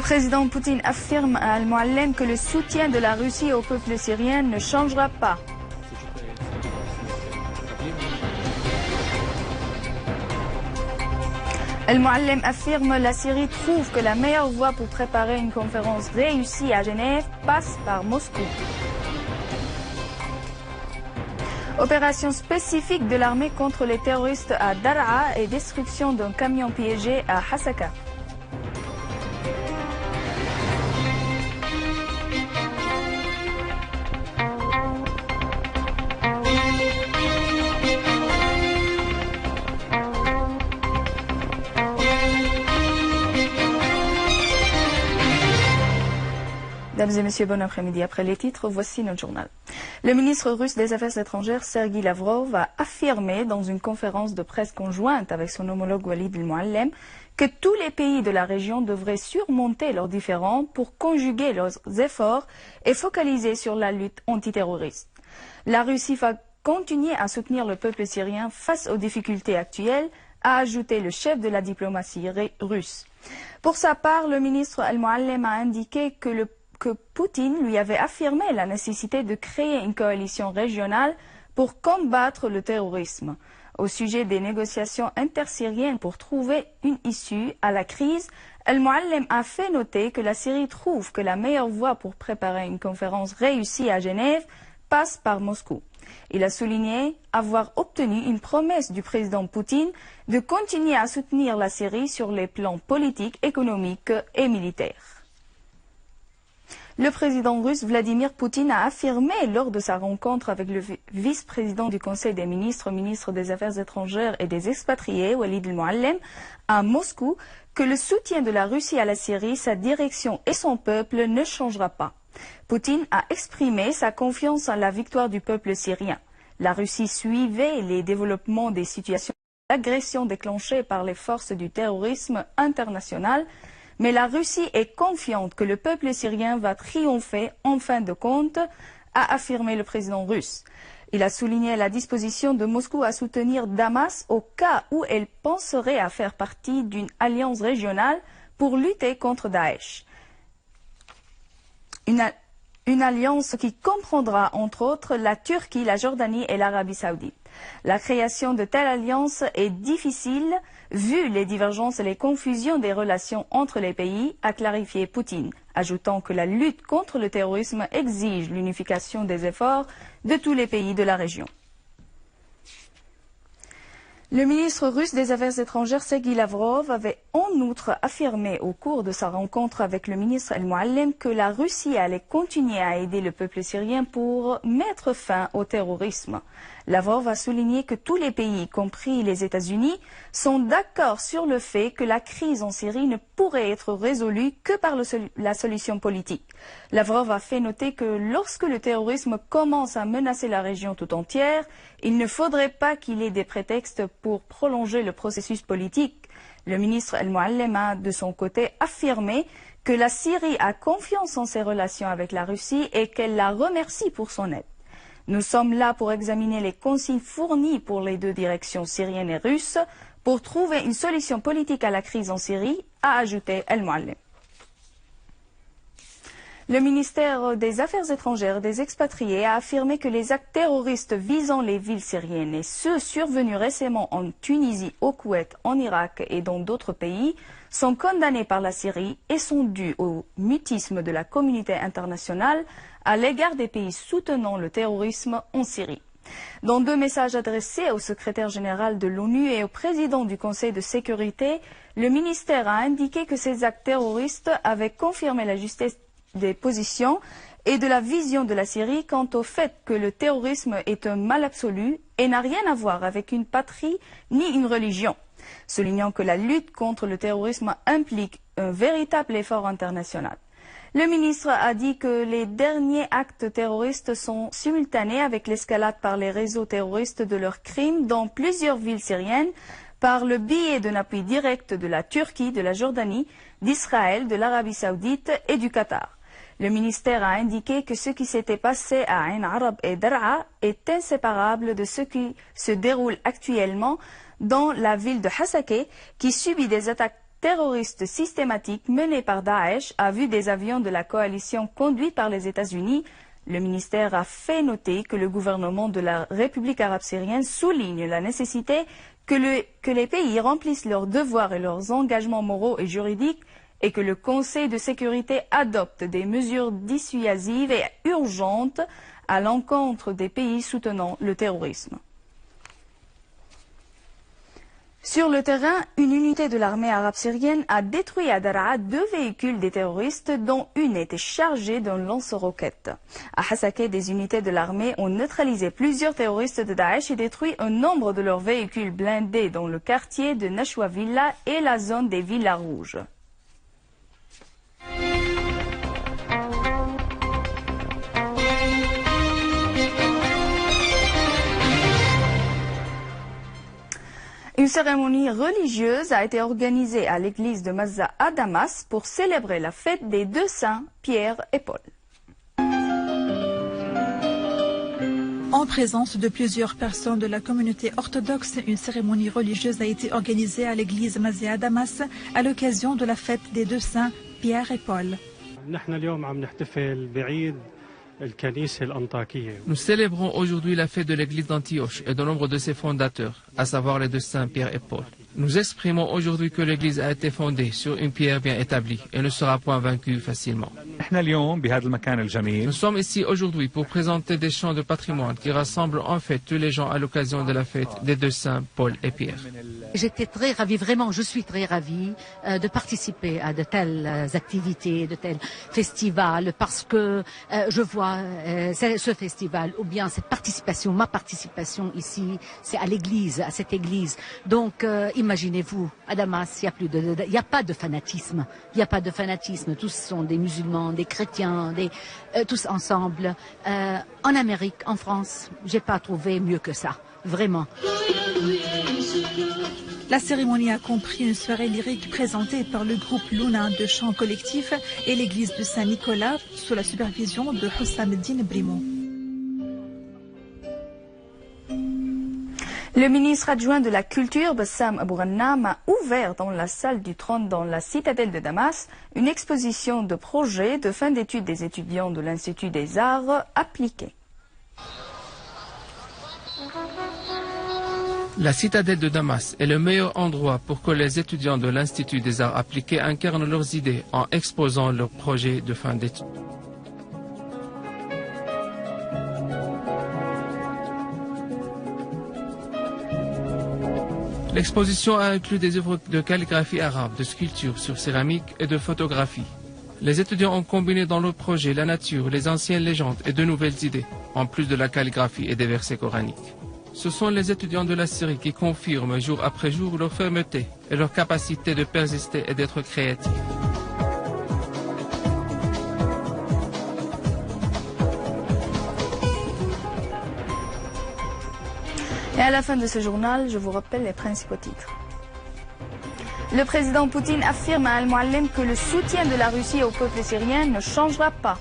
Le président Poutine affirme à Al-Muallem que le soutien de la Russie au peuple syrien ne changera pas. Al-Muallem affirme que la Syrie trouve que la meilleure voie pour préparer une conférence réussie à Genève passe par Moscou. Opération spécifique de l'armée contre les terroristes à Daraa et destruction d'un camion piégé à Hasaka. Mesdames et messieurs, bon après-midi. Après les titres, voici notre journal. Le ministre russe des Affaires étrangères, Sergueï Lavrov, a affirmé dans une conférence de presse conjointe avec son homologue Walid al-Muallem que tous les pays de la région devraient surmonter leurs différends pour conjuguer leurs efforts et focaliser sur la lutte antiterroriste. La Russie va continuer à soutenir le peuple syrien face aux difficultés actuelles, a ajouté le chef de la diplomatie russe. Pour sa part, le ministre al-Muallem a indiqué que Poutine lui avait affirmé la nécessité de créer une coalition régionale pour combattre le terrorisme. Au sujet des négociations intersyriennes pour trouver une issue à la crise, Al-Muallem a fait noter que la Syrie trouve que la meilleure voie pour préparer une conférence réussie à Genève passe par Moscou. Il a souligné avoir obtenu une promesse du président Poutine de continuer à soutenir la Syrie sur les plans politiques, économiques et militaires. Le président russe Vladimir Poutine a affirmé lors de sa rencontre avec le vice-président du Conseil des ministres, ministre des Affaires étrangères et des expatriés, Walid al-Muallem, à Moscou, que le soutien de la Russie à la Syrie, sa direction et son peuple ne changera pas. Poutine a exprimé sa confiance en la victoire du peuple syrien. La Russie suivait les développements des situations d'agression déclenchées par les forces du terrorisme international, mais la Russie est confiante que le peuple syrien va triompher en fin de compte, a affirmé le président russe. Il a souligné la disposition de Moscou à soutenir Damas au cas où elle penserait à faire partie d'une alliance régionale pour lutter contre Daesh. Une alliance qui comprendra entre autres la Turquie, la Jordanie et l'Arabie saoudite. La création de telles alliances est difficile vu les divergences et les confusions des relations entre les pays, a clarifié Poutine, ajoutant que la lutte contre le terrorisme exige l'unification des efforts de tous les pays de la région. Le ministre russe des Affaires étrangères, Sergueï Lavrov, avait en outre affirmé au cours de sa rencontre avec le ministre al-Muallem que la Russie allait continuer à aider le peuple syrien pour mettre fin au terrorisme. Lavrov a souligné que tous les pays, y compris les États-Unis, sont d'accord sur le fait que la crise en Syrie ne pourrait être résolue que par la solution politique. Lavrov a fait noter que lorsque le terrorisme commence à menacer la région tout entière, il ne faudrait pas qu'il ait des prétextes pour prolonger le processus politique. Le ministre al-Muallem a, de son côté, affirmé que la Syrie a confiance en ses relations avec la Russie et qu'elle la remercie pour son aide. Nous sommes là pour examiner les consignes fournies pour les deux directions syriennes et russes pour trouver une solution politique à la crise en Syrie, a ajouté al-Muallem. Le ministère des Affaires étrangères et des expatriés a affirmé que les actes terroristes visant les villes syriennes et ceux survenus récemment en Tunisie, au Koweït, en Irak et dans d'autres pays sont condamnés par la Syrie et sont dus au mutisme de la communauté internationale à l'égard des pays soutenant le terrorisme en Syrie. Dans deux messages adressés au secrétaire général de l'ONU et au président du Conseil de sécurité, le ministère a indiqué que ces actes terroristes avaient confirmé la justesse des positions et de la vision de la Syrie quant au fait que le terrorisme est un mal absolu et n'a rien à voir avec une patrie ni une religion, soulignant que la lutte contre le terrorisme implique un véritable effort international. Le ministre a dit que les derniers actes terroristes sont simultanés avec l'escalade par les réseaux terroristes de leurs crimes dans plusieurs villes syriennes par le biais d'un appui direct de la Turquie, de la Jordanie, d'Israël, de l'Arabie saoudite et du Qatar. Le ministère a indiqué que ce qui s'était passé à Ain Arab et Daraa est inséparable de ce qui se déroule actuellement dans la ville de Hasaka, qui subit des attaques terroriste systématique menée par Daesh à vue des avions de la coalition conduite par les États-Unis. Le ministère a fait noter que le gouvernement de la République arabe syrienne souligne la nécessité que les pays remplissent leurs devoirs et leurs engagements moraux et juridiques et que le Conseil de sécurité adopte des mesures dissuasives et urgentes à l'encontre des pays soutenant le terrorisme. Sur le terrain, une unité de l'armée arabe syrienne a détruit à Daraa 2 véhicules des terroristes dont une était chargée d'un lance-roquettes. À Hasaka, des unités de l'armée ont neutralisé plusieurs terroristes de Daesh et détruit un nombre de leurs véhicules blindés dans le quartier de Nashwa Villa et la zone des Villas Rouges. Une cérémonie religieuse a été organisée à l'église de Mazza à Damas pour célébrer la fête des 2 saints, Pierre et Paul. En présence de plusieurs personnes de la communauté orthodoxe, une cérémonie religieuse a été organisée à l'église Mazza à Damas à l'occasion de la fête des 2 saints, Pierre et Paul. Nous célébrons aujourd'hui la fête de l'église d'Antioche et de nombre de ses fondateurs, à savoir les 2 saints Pierre et Paul. Nous exprimons aujourd'hui que l'église a été fondée sur une pierre bien établie et ne sera point vaincue facilement. Nous sommes ici aujourd'hui pour présenter des chants de patrimoine qui rassemblent en fait tous les gens à l'occasion de la fête des 2 saints Paul et Pierre. J'étais très ravie, vraiment, je suis très ravie de participer à de telles activités, de tels festivals, parce que je vois ce festival, ou bien cette participation, ma participation ici, c'est à l'église, à cette église. Donc, imaginez-vous, à Damas, il n'y a pas de fanatisme. Il n'y a pas de fanatisme. Tous sont des musulmans, des chrétiens, tous ensemble. En Amérique, en France, j'ai pas trouvé mieux que ça. Vraiment. La cérémonie a compris une soirée lyrique présentée par le groupe Luna de chant collectif et l'église de Saint-Nicolas sous la supervision de Hossam Eddine Brimo. Le ministre adjoint de la Culture, Bassam Abou-Ghannam, a ouvert dans la salle du trône dans la citadelle de Damas une exposition de projets de fin d'études des étudiants de l'Institut des Arts appliqués. La citadelle de Damas est le meilleur endroit pour que les étudiants de l'Institut des Arts appliqués incarnent leurs idées en exposant leurs projets de fin d'études. L'exposition a inclus des œuvres de calligraphie arabe, de sculpture sur céramique et de photographie. Les étudiants ont combiné dans leur projet la nature, les anciennes légendes et de nouvelles idées, en plus de la calligraphie et des versets coraniques. Ce sont les étudiants de la Syrie qui confirment jour après jour leur fermeté et leur capacité de persister et d'être créatifs. Et à la fin de ce journal, je vous rappelle les principaux titres. Le président Poutine affirme à Al-Muallim que le soutien de la Russie au peuple syrien ne changera pas.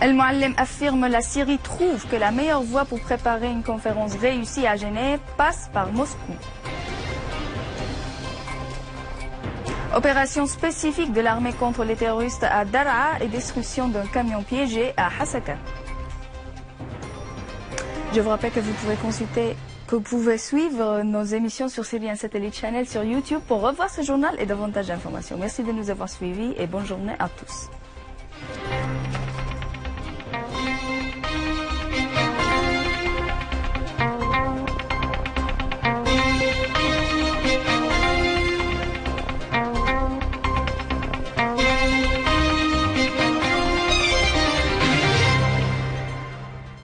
Al-Muallim affirme la Syrie trouve que la meilleure voie pour préparer une conférence réussie à Genève passe par Moscou. Opération spécifique de l'armée contre les terroristes à Daraa et destruction d'un camion piégé à Hasaka. Je vous rappelle que vous pouvez suivre nos émissions sur Syrian Satellite Channel sur YouTube pour revoir ce journal et davantage d'informations. Merci de nous avoir suivis et bonne journée à tous.